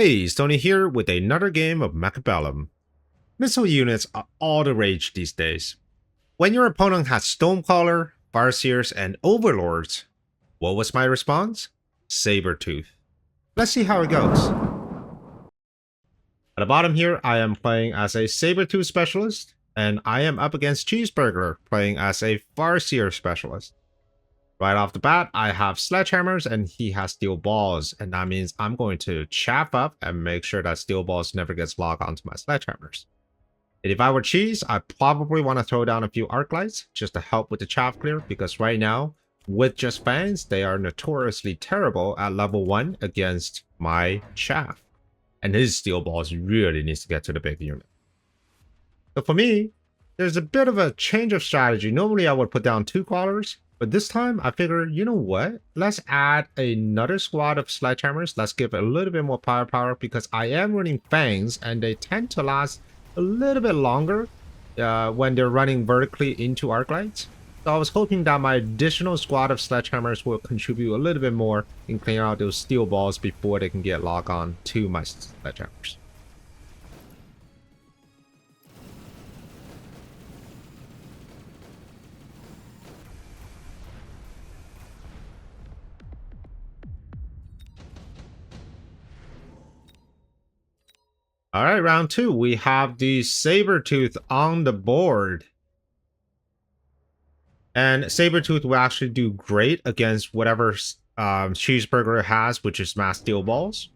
Hey, Stoney here with another game of Mechabellum. Missile units are all the rage these days. When your opponent has Stonecaller, Farseers, and Overlords, what was my response? Sabertooth. Let's see how it goes. At the bottom here, I am playing as a Sabertooth specialist, and I am up against Cheeseburger playing as a Farseer specialist. Right off the bat, I have sledgehammers and he has steel balls, and that means I'm going to chaff up and make sure that steel balls never gets locked onto my sledgehammers. And if I were Cheese, I probably want to throw down a few arc lights just to help with the chaff clear, because right now, with just fans, they are notoriously terrible at level 1 against my chaff. And his steel balls really needs to get to the big unit. So for me, there's a bit of a change of strategy. Normally I would put down 2 crawlers, but this time I figure, you know what? Let's add another squad of sledgehammers. Let's give it a little bit more firepower, because I am running fangs and they tend to last a little bit longer when they're running vertically into arc lights. So I was hoping that my additional squad of sledgehammers will contribute a little bit more in clearing out those steel balls before they can get locked on to my sledgehammers. All right, round 2. We have the Sabertooth on the board. And Sabertooth will actually do great against whatever Cheeseburger has, which is mass steel balls.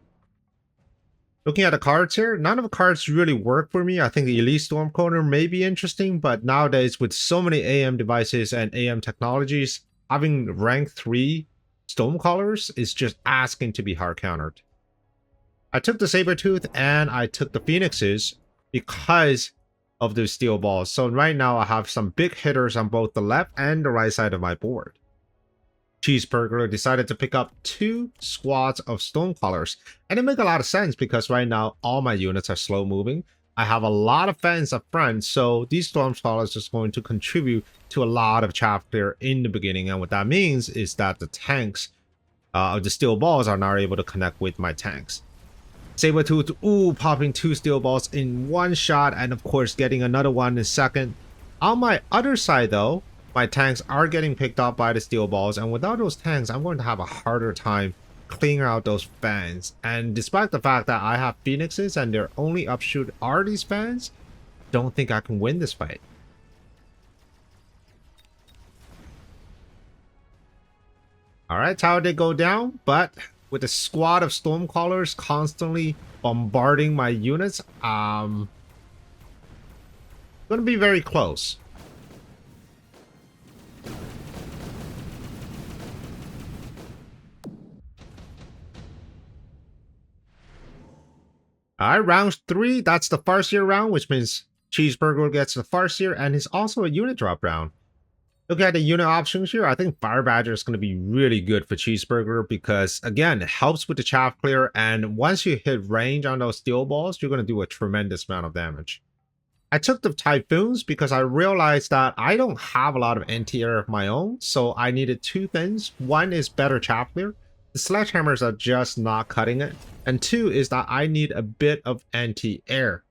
Looking at the cards here, none of the cards really work for me. I think the Elite Stormcaller may be interesting, but nowadays with so many AM devices and AM technologies, having rank 3 Stormcallers is just asking to be hard countered. I took the Sabertooth and I took the Phoenixes because of the steel balls. So right now I have some big hitters on both the left and the right side of my board. Cheeseburger decided to pick up 2 squads of Stonecallers, and it makes a lot of sense because right now all my units are slow moving. I have a lot of fans up front, so these Stormcallers is going to contribute to a lot of chaff clear in the beginning, and what that means is that the tanks of the steel balls are not able to connect with my tanks. Sabertooth, ooh, popping 2 steel balls in one shot, and of course getting another one in second. On my other side though, my tanks are getting picked up by the steel balls, and without those tanks, I'm going to have a harder time clearing out those fans. And despite the fact that I have Phoenixes and their only upshoot are these fans, don't think I can win this fight. Alright, tower did go down, but with a squad of Stormcallers constantly bombarding my units, gonna be very close. Alright, round 3, that's the Farseer round, which means Cheeseburger gets the Farseer, and it's also a unit drop round. Looking at the unit options here, I think Fire Badger is going to be really good for Cheeseburger because, again, it helps with the chaff clear, and once you hit range on those steel balls, you're going to do a tremendous amount of damage. I took the Typhoons because I realized that I don't have a lot of anti-air of my own, so I needed 2 things. One is better chaff clear. The sledgehammers are just not cutting it. And 2 is that I need a bit of anti-air.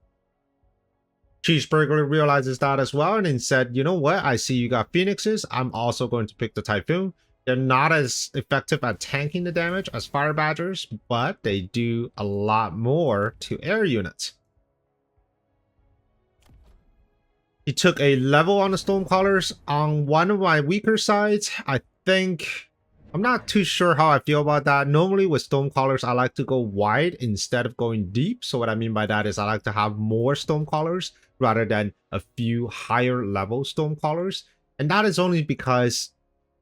Cheeseburger realizes that as well and said, you know what, I see you got Phoenixes, I'm also going to pick the Typhoon. They're not as effective at tanking the damage as Fire Badgers, but they do a lot more to air units. He took a level on the Stormcallers on one of my weaker sides. I think, I'm not too sure how I feel about that. Normally with Stormcallers, I like to go wide instead of going deep. So what I mean by that is I like to have more Stormcallers rather than a few higher level Stormcallers. And that is only because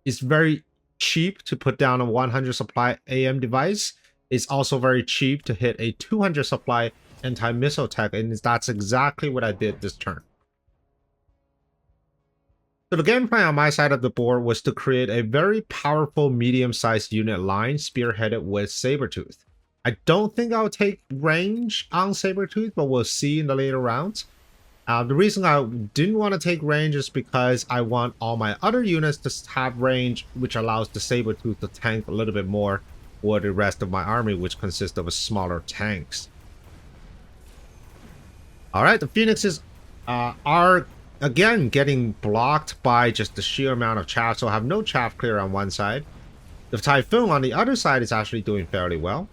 it's very cheap to put down a 100 supply AM device. It's also very cheap to hit a 200 supply anti-missile tech, and that's exactly what I did this turn. So the game plan on my side of the board was to create a very powerful medium-sized unit line spearheaded with Sabertooth. I don't think I'll take range on Sabertooth, but we'll see in the later rounds. The reason I didn't want to take range is because I want all my other units to have range, which allows the Sabertooth to tank a little bit more for the rest of my army, which consists of smaller tanks. All right, the Phoenixes are again getting blocked by just the sheer amount of chaff, so I have no chaff clear on one side. The Typhoon on the other side is actually doing fairly well,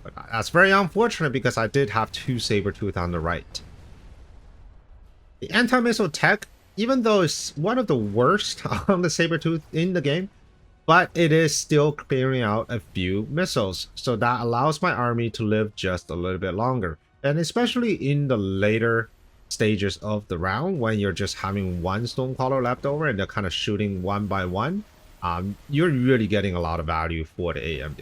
but that's very unfortunate because I did have 2 Sabertooth on the right. The anti-missile tech, even though it's one of the worst on the Sabertooth in the game, but it is still clearing out a few missiles, so that allows my army to live just a little bit longer. And especially in the later stages of the round, when you're just having 1 Stonecaller left over and they're kind of shooting one by one, you're really getting a lot of value for the AM.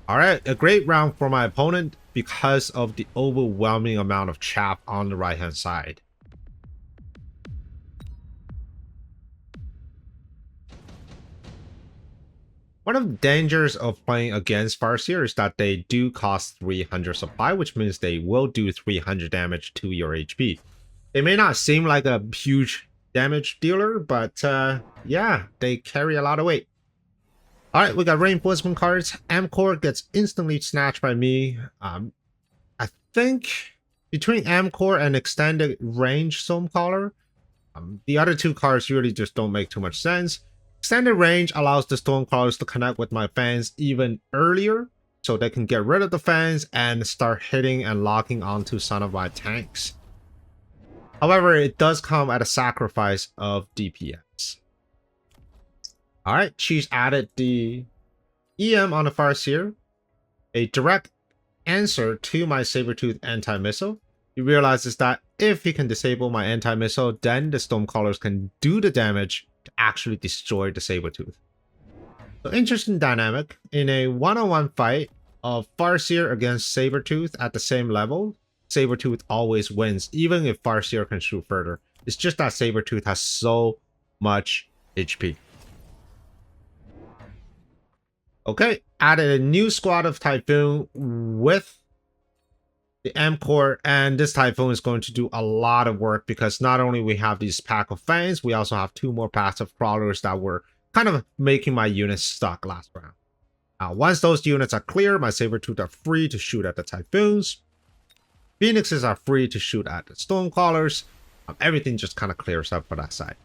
Alright, a great round for my opponent because of the overwhelming amount of chaff on the right hand side. One of the dangers of playing against Farseer is that they do cost 300 supply, which means they will do 300 damage to your HP. They may not seem like a huge damage dealer, but yeah, they carry a lot of weight. Alright, we got reinforcement cards. Amcor gets instantly snatched by me. I think between Amcor and extended range Stonecaller, the other 2 cards really just don't make too much sense. Extended range allows the Stonecrawlers to connect with my fans even earlier, so they can get rid of the fans and start hitting and locking onto some of my tanks. However, it does come at a sacrifice of DPS. Alright, she's added the EM on the Farseer, a direct answer to my Sabertooth anti-missile. He realizes that if he can disable my anti-missile, then the Stormcallers can do the damage to actually destroy the Sabertooth. So interesting dynamic. In a one-on-one fight of Farseer against Sabertooth at the same level, Sabertooth always wins, even if Farseer can shoot further. It's just that Sabertooth has so much HP. Okay, added a new squad of Typhoon with the Amcor, and this Typhoon is going to do a lot of work because not only we have these pack of fangs, we also have 2 more passive crawlers that were kind of making my units stuck last round. Once those units are clear, my Sabertooth are free to shoot at the Typhoons. Phoenixes are free to shoot at the Stonecrawlers. Everything just kind of clears up for that side.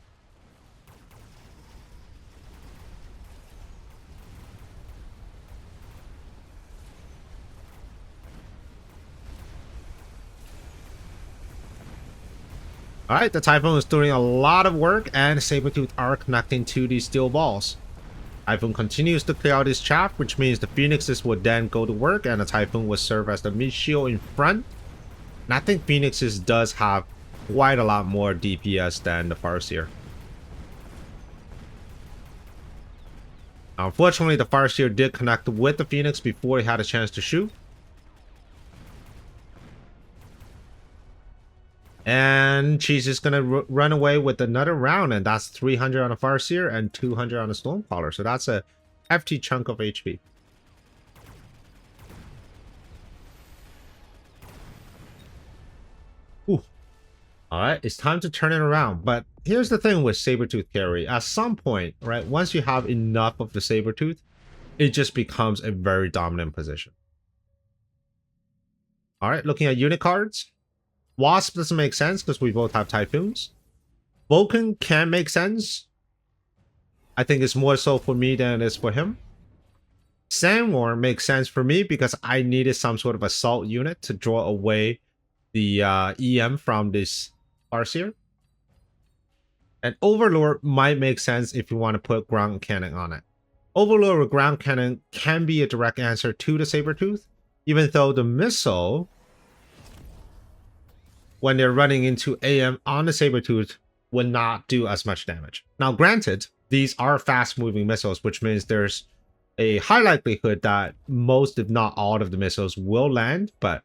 Alright, the Typhoon is doing a lot of work, and Sabertooth are connecting to these steel balls. Typhoon continues to clear out his chaff, which means the Phoenixes would then go to work, and the Typhoon would serve as the meat shield in front. And I think Phoenixes does have quite a lot more DPS than the Farseer. Unfortunately, the Farseer did connect with the Phoenix before he had a chance to shoot. And she's just going to run away with another round, and that's 300 on a Farseer and 200 on a Stormcaller. So that's a hefty chunk of HP. Ooh. Alright, it's time to turn it around. But here's the thing with Sabertooth carry. At some point, right, once you have enough of the Sabertooth, it just becomes a very dominant position. Alright, looking at unit cards. Wasp doesn't make sense because we both have Typhoons. Vulcan can make sense. I think it's more so for me than it is for him. Sandworm makes sense for me because I needed some sort of assault unit to draw away the EM from this Farseer. And Overlord might make sense if you want to put ground cannon on it. Overlord with ground cannon can be a direct answer to the Sabertooth, even though the missile, when they're running into AM on the Sabertooth, would not do as much damage. Now, granted, these are fast-moving missiles, which means there's a high likelihood that most, if not all, of the missiles will land, but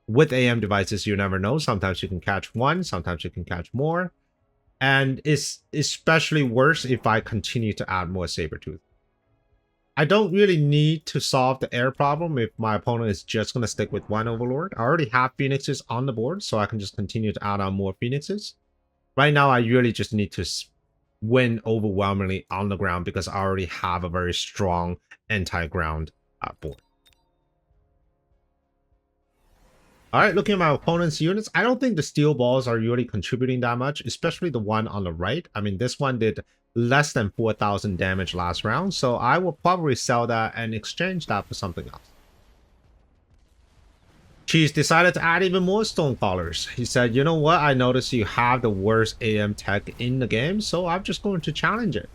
with AM devices, you never know. Sometimes you can catch one, sometimes you can catch more. And it's especially worse if I continue to add more Sabertooth. I don't really need to solve the air problem if my opponent is just going to stick with one Overlord. I already have Phoenixes on the board, so I can just continue to add on more Phoenixes. Right now, I really just need to win overwhelmingly on the ground because I already have a very strong anti-ground board. All right, looking at my opponent's units, I don't think the steel balls are really contributing that much, especially the one on the right. I mean, this one did less than 4,000 damage last round, so I will probably sell that and exchange that for something else. Cheese decided to add even more stone callers. He said, you know what, I noticed you have the worst AM tech in the game, so I'm just going to challenge it.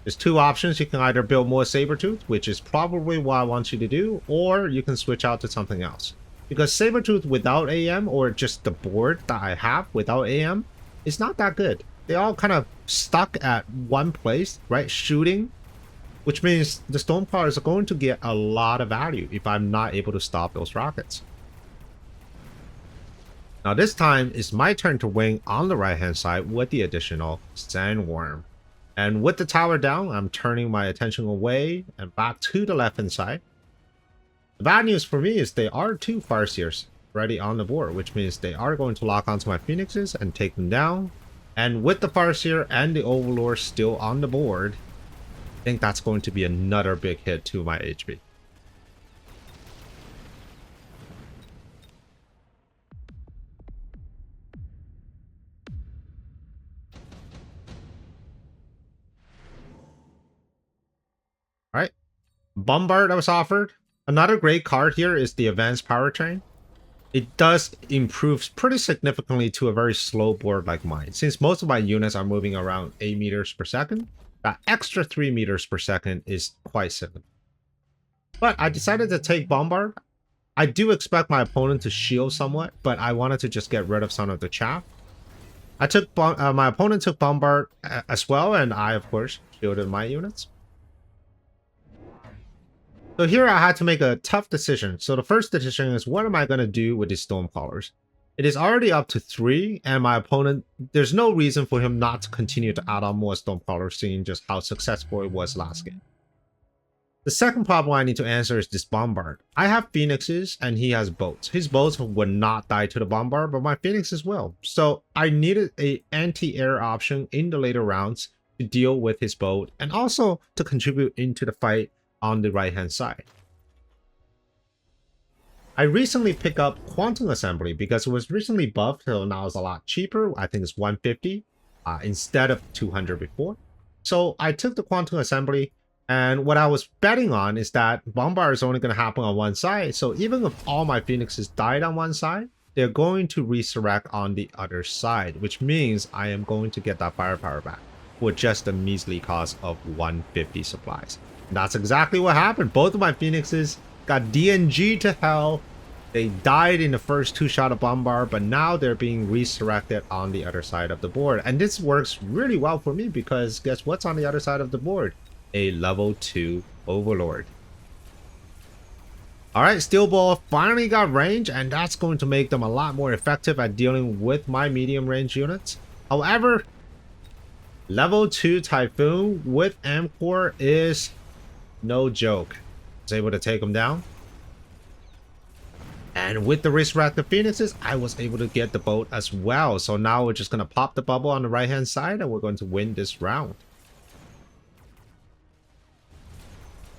There's two options. You can either build more Sabertooth, which is probably what I want you to do, or you can switch out to something else. Because Sabertooth without AM, or just the board that I have without AM, is not that good. They all kind of stuck at one place, right? Shooting, which means the Stormcallers are going to get a lot of value if I'm not able to stop those rockets. Now this time, it's my turn to wing on the right-hand side with the additional Sandworm. And with the tower down, I'm turning my attention away and back to the left-hand side. The bad news for me is there are two Farseers ready on the board, which means they are going to lock onto my Phoenixes and take them down. And with the Farseer and the Overlord still on the board, I think that's going to be another big hit to my HP. Alright, Bombard that was offered. Another great card here is the Advanced Powertrain. It does improve pretty significantly to a very slow board like mine. Since most of my units are moving around 8 meters per second, that extra 3 meters per second is quite significant. But I decided to take Bombard. I do expect my opponent to shield somewhat, but I wanted to just get rid of some of the chaff. I took my opponent took Bombard as well, and I, of course, shielded my units. So here I had to make a tough decision. So the first decision is, what am I going to do with these Stormcallers? It is already up to 3, and my opponent, there's no reason for him not to continue to add on more Stormcallers, seeing just how successful it was last game. The second problem I need to answer is this Bombard. I have Phoenixes and he has boats. His boats would not die to the Bombard, but my Phoenixes will. So I needed an anti-air option in the later rounds to deal with his boat and also to contribute into the fight on the right hand side. I recently picked up Quantum Assembly because it was recently buffed, so now it's a lot cheaper. I think it's 150 instead of 200 before. So I took the Quantum Assembly, and what I was betting on is that Bombard is only going to happen on one side. So even if all my Phoenixes died on one side, they're going to resurrect on the other side, which means I am going to get that firepower back with just a measly cost of 150 supplies. And that's exactly what happened. Both of my Phoenixes got DNG to hell. They died in the first 2 shots of Bombard, but now they're being resurrected on the other side of the board. And this works really well for me because guess what's on the other side of the board? A level 2 Overlord. Alright, Steel Ball finally got range, and that's going to make them a lot more effective at dealing with my medium range units. However, level 2 Typhoon with Amcor is no joke. I was able to take them down. And with the Resurrected Phoenixes, I was able to get the boat as well. So now we're just going to pop the bubble on the right hand side and we're going to win this round.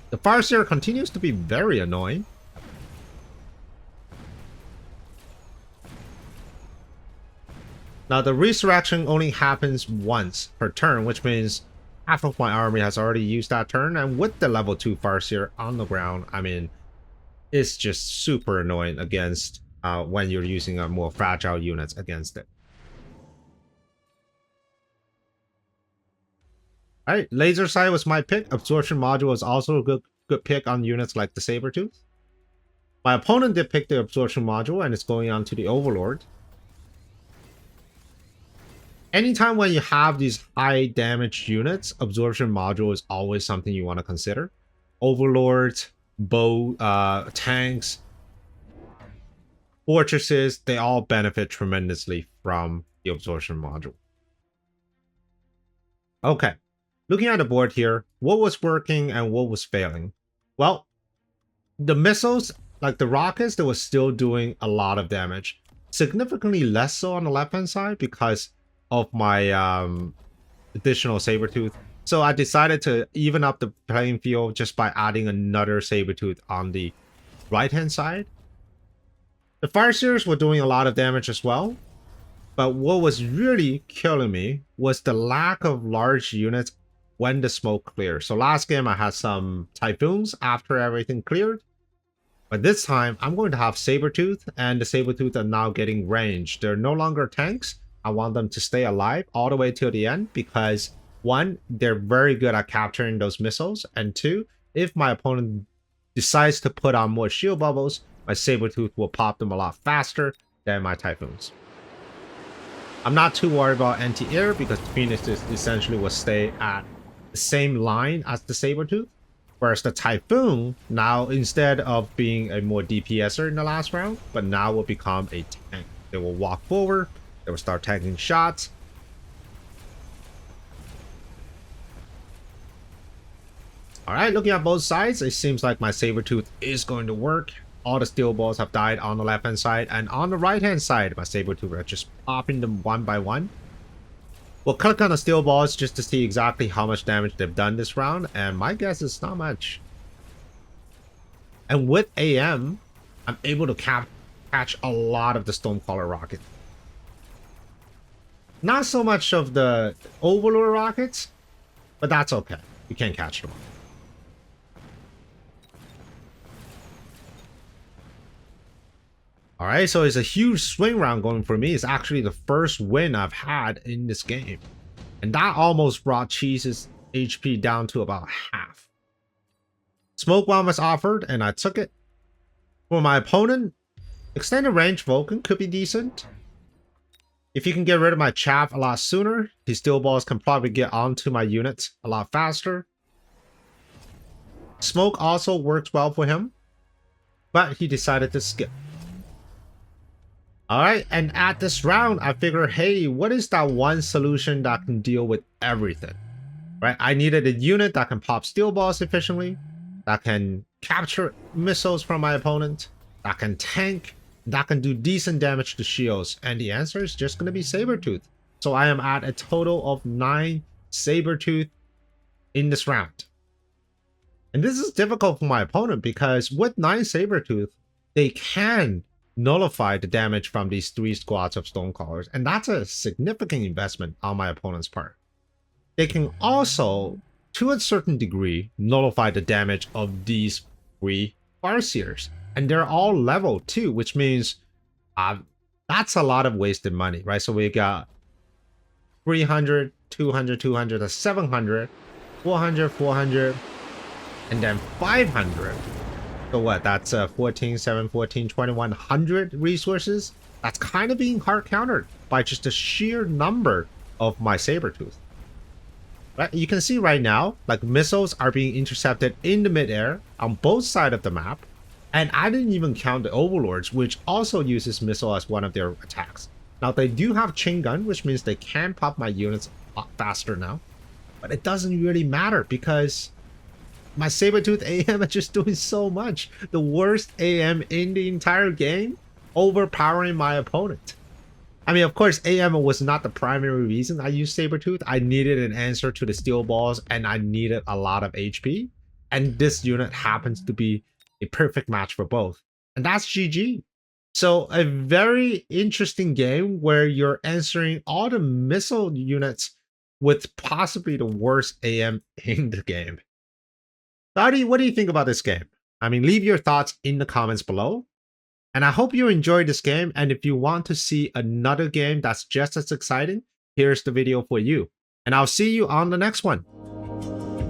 The Farseer continues to be very annoying. Now the resurrection only happens once per turn, which means half of my army has already used that turn, and with the level 2 Farseer on the ground, I mean, it's just super annoying against when you're using a more fragile units against it. Alright, Laser Sight was my pick. Absorption Module was also a good pick on units like the Sabertooth. My opponent did pick the Absorption Module, and it's going on to the Overlord. Anytime when you have these high damage units, Absorption Module is always something you want to consider. Overlords, tanks, fortresses, they all benefit tremendously from the Absorption Module. Okay, looking at the board here, what was working and what was failing? Well, the missiles, like the rockets, they were still doing a lot of damage. Significantly less so on the left-hand side because of my additional Sabertooth. So I decided to even up the playing field just by adding another Sabertooth on the right-hand side. The Fire Seers were doing a lot of damage as well. But what was really killing me was the lack of large units when the smoke clears. So last game I had some Typhoons after everything cleared. But this time I'm going to have Sabertooth, and the Sabertooth are now getting range. They're no longer tanks. I want them to stay alive all the way till the end because one, they're very good at capturing those missiles, and two, if my opponent decides to put on more shield bubbles, my Sabertooth will pop them a lot faster than my Typhoons. I'm not too worried about anti-air because the Phoenix essentially will stay at the same line as the Sabertooth. Whereas the Typhoon, now instead of being a more DPSer in the last round, but now will become a tank. They will walk forward, they will start tanking shots. Alright, looking at both sides, it seems like my Sabertooth is going to work. All the steel balls have died on the left hand side, and on the right hand side, my Sabertooth are just popping them one by one. We'll click on the steel balls just to see exactly how much damage they've done this round, and my guess is not much. And with AM, I'm able to catch a lot of the Stormcaller rockets. Not so much of the Overlord rockets, but that's okay. You can't catch them all. Alright, so it's a huge swing round going for me. It's actually the first win I've had in this game. And that almost brought Cheese's HP down to about half. Smoke Bomb was offered, and I took it. For my opponent, Extended Range Vulcan could be decent. If you can get rid of my chaff a lot sooner, these steel balls can probably get onto my units a lot faster. Smoke also works well for him, but he decided to skip. Alright, and at this round, I figured, hey, what is that one solution that can deal with everything? Right? I needed a unit that can pop steel balls efficiently, that can capture missiles from my opponent, that can tank, that can do decent damage to shields, and the answer is just going to be Sabertooth. So I am at a total of 9 Sabertooth in this round. And this is difficult for my opponent because with 9 Sabertooth, they can nullify the damage from these 3 squads of Stonecallers, and that's a significant investment on my opponent's part. They can also, to a certain degree, nullify the damage of these 3 Farseers, and they're all level 2, which means that's a lot of wasted money, right? So we got 300, 200, 200, that's 700, 400, 400, and then 500. So what, that's 14, 7, 14, 2100 resources. That's kind of being hard countered by just the sheer number of my Sabertooth. Right? You can see right now, like missiles are being intercepted in the midair on both sides of the map. And I didn't even count the Overlords, which also uses missile as one of their attacks. Now they do have chain gun, which means they can pop my units a lot faster now. But it doesn't really matter because my Sabertooth AM are just doing so much. The worst AM in the entire game, overpowering my opponent. I mean, of course, AM was not the primary reason I used Sabertooth. I needed an answer to the steel balls, and I needed a lot of HP. And this unit happens to be a perfect match for both. And that's GG. So a very interesting game where you're answering all the missile units with possibly the worst AM in the game. What do you think about this game? I mean, leave your thoughts in the comments below. And I hope you enjoyed this game. And if you want to see another game that's just as exciting, here's the video for you. And I'll see you on the next one.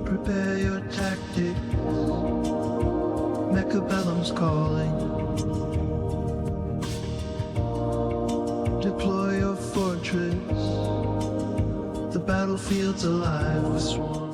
Prepare your tactics. Mechabellum's calling. Deploy your fortress. The battlefield's alive with swarms.